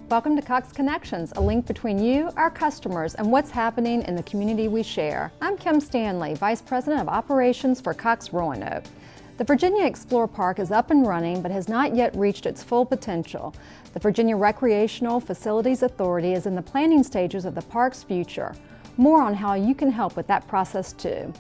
Welcome to Cox Connections, a link between you, our customers, and what's happening in the community we share. I'm Kim Stanley, Vice President of Operations for Cox Roanoke. The Virginia Explorer Park is up and running but has not yet reached its full potential. The Virginia Recreational Facilities Authority is in the planning stages of the park's future. More on how you can help with that process too.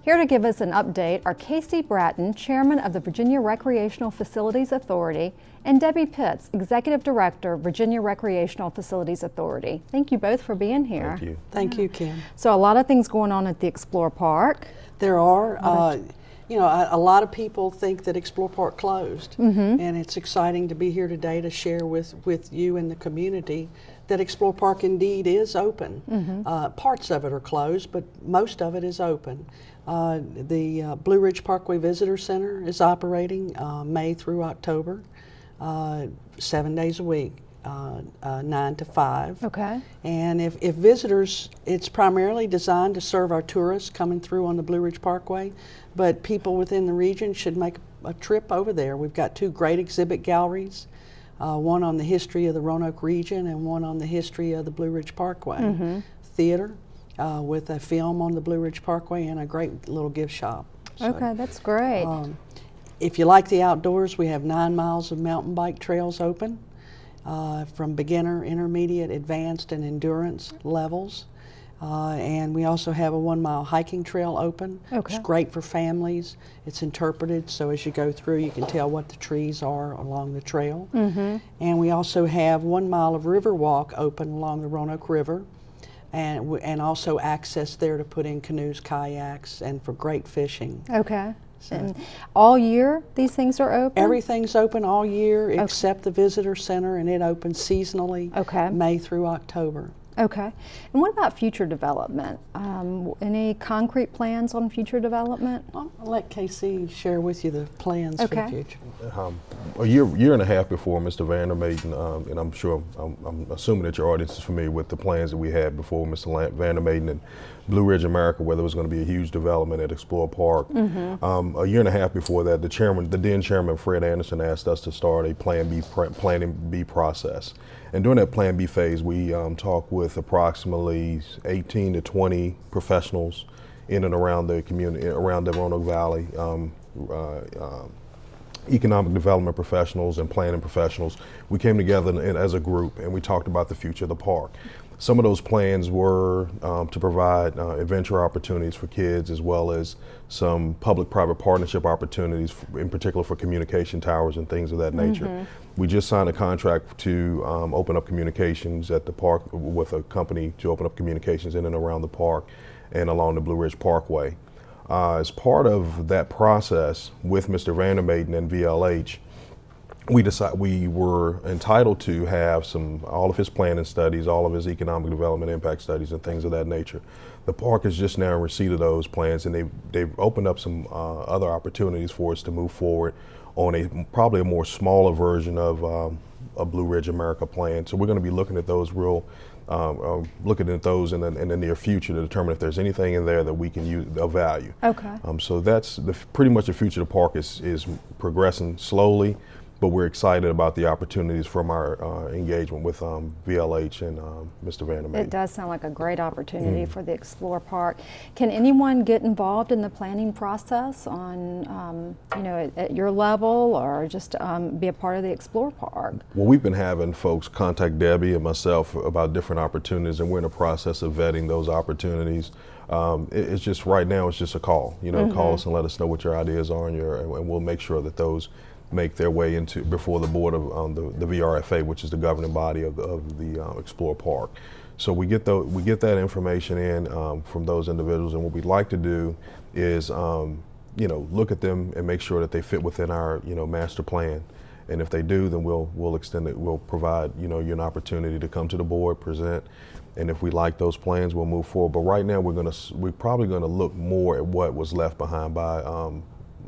Here to give us an update are Casey Bratton, Chairman of the Virginia Recreational Facilities Authority, and Debbie Pitts, Executive Director, Virginia Recreational Facilities Authority. Thank you both for being here. Thank you. Thank you, Kim. So a lot of things going on at the Explorer Park. There are, a lot of people think that Explorer Park closed, and it's exciting to be here today to share with you and the community that Explorer Park indeed is open. Parts of it are closed, but most of it is open. The Blue Ridge Parkway Visitor Center is operating May through October, 7 days a week, 9 to 5. Okay. And if visitors, it's primarily designed to serve our tourists coming through on the Blue Ridge Parkway, but people within the region should make a trip over there. We've got two great exhibit galleries, one on the history of the Roanoke region and one on the history of the Blue Ridge Parkway. Theater with a film on the Blue Ridge Parkway and a great little gift shop. So, Okay, that's great. if you like the outdoors, we have 9 miles of mountain bike trails open from beginner, intermediate, advanced, and endurance levels. And we also have a 1-mile hiking trail open. Okay. It's great for families. It's interpreted, so as you go through, you can tell what the trees are along the trail. And we also have 1 mile of river walk open along the Roanoke River, and also access there to put in canoes, kayaks, and for great fishing. Okay. So And all year these things are open? everything's open all year except the visitor center, and it opens seasonally, Okay. May through October. Okay. And what about future development? Any concrete plans on future development? Well, I'll let KC share with you the plans for the Okay. future. A year and a half before Mr. Vandermaiden, and I'm assuming that your audience is familiar with the plans that we had before Mr. Vandermaiden and Blue Ridge America, where there was going to be a huge development at Explorer Park. A year and a half before that, the then chairman, Fred Anderson, asked us to start a Plan B process. And during that Plan B phase, we talked with approximately 18 to 20 professionals in and around the community, around the Roanoke Valley, economic development professionals and planning professionals. We came together as a group and we talked about the future of the park. Some of those plans were to provide adventure opportunities for kids, as well as some public-private partnership opportunities, in particular for communication towers and things of that nature. We just signed a contract to open up communications at the park with a company to open up communications in and around the park and along the Blue Ridge Parkway. As part of that process with Mr. Vandermaiden and VLH, we were entitled to have all of his planning studies, all of his economic development impact studies and things of that nature. The park is just now in receipt of those plans, and they've opened up some other opportunities for us to move forward on probably a more smaller version of a Blue Ridge America plan. So we're going to be looking at those in the near future to determine if there's anything in there that we can use of value. Okay. So that's pretty much the future of the park is progressing slowly, but we're excited about the opportunities from our engagement with VLH and Mr. Vandermaiden. It does sound like a great opportunity for the Explorer Park. Can anyone get involved in the planning process on, at your level, or just be a part of the Explorer Park? Well, we've been having folks contact Debbie and myself about different opportunities, and we're in the process of vetting those opportunities. It's just right now, it's just a call. Call us and let us know what your ideas are, and we'll make sure that those make their way before the board of the VRFA, which is the governing body of the Explorer Park. So we get that information in from those individuals, and what we'd like to do is look at them and make sure that they fit within our master plan. And if they do, then we'll extend it. We'll provide you an opportunity to come to the board, present, and if we like those plans, we'll move forward. But right now, we're probably gonna look more at what was left behind by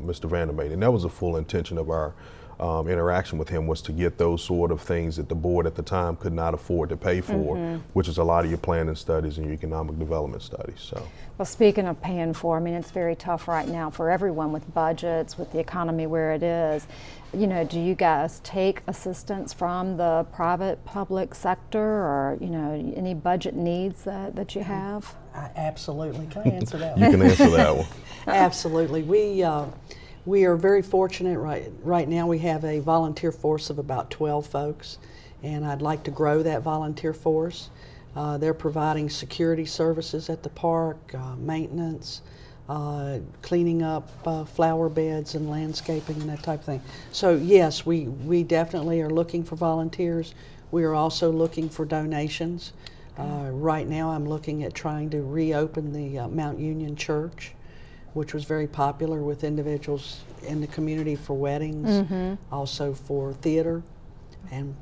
Mr. Vandermaiden. And that was the full intention of our interaction with him was to get those sort of things that the board at the time could not afford to pay for, which is a lot of your planning studies and your economic development studies. So. Well, speaking of paying for, I mean, it's very tough right now for everyone with budgets, with the economy where it is. You know, do you guys take assistance from the private, public sector, or, you know, any budget needs that you have? Absolutely. Can I answer that You one? can answer that one. Absolutely. We are very fortunate right now. We have a volunteer force of about 12 folks, and I'd like to grow that volunteer force. They're providing security services at the park, maintenance, cleaning up flower beds and landscaping and that type of thing. So yes, we definitely are looking for volunteers. We are also looking for donations. Right now I'm looking at trying to reopen the Mount Union Church, which was very popular with individuals in the community for weddings, also for theater and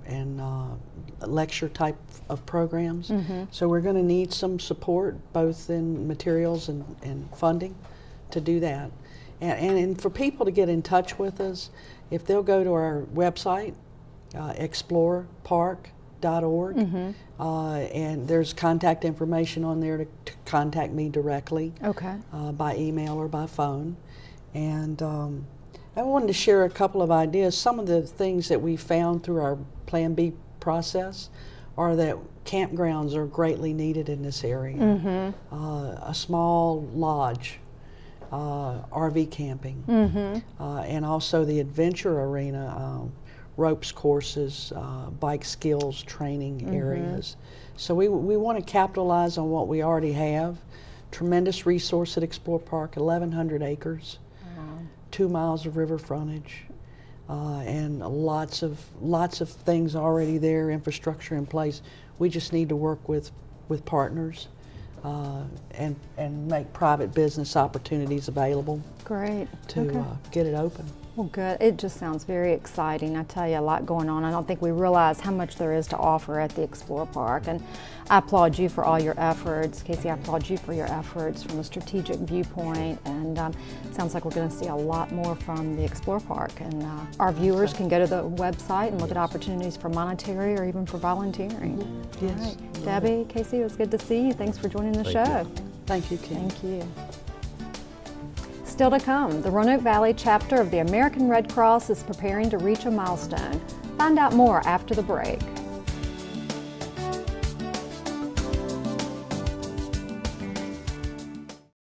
lecture type of programs. So we're going to need some support both in materials and funding to do that. And for people to get in touch with us, if they'll go to our website, explorepark.org, and there's contact information on there to contact me directly. Okay. By email or by phone. And I wanted to share a couple of ideas. Some of the things that we found through our Plan B process are that campgrounds are greatly needed in this area. A small lodge, RV camping, and also the adventure arena, ropes courses, bike skills training areas. So we want to capitalize on what we already have. Tremendous resource at Explore Park, 1,100 acres, 2 miles of river frontage, and lots of things already there, infrastructure in place. We just need to work with partners and make private business opportunities available. Great. To get it open. Well, good. It just sounds very exciting. I tell you, a lot going on. I don't think we realize how much there is to offer at the Explore Park. And I applaud you for all your efforts. Casey, I applaud you for your efforts from a strategic viewpoint. And it sounds like we're going to see a lot more from the Explore Park. And our viewers can go to the website and look at opportunities for monetary or even for volunteering. Yes. All right. Debbie, Casey, it was good to see you. Thanks for joining the show. Thank you, Kim. Thank you. Still to come, the Roanoke Valley chapter of the American Red Cross is preparing to reach a milestone. Find out more after the break.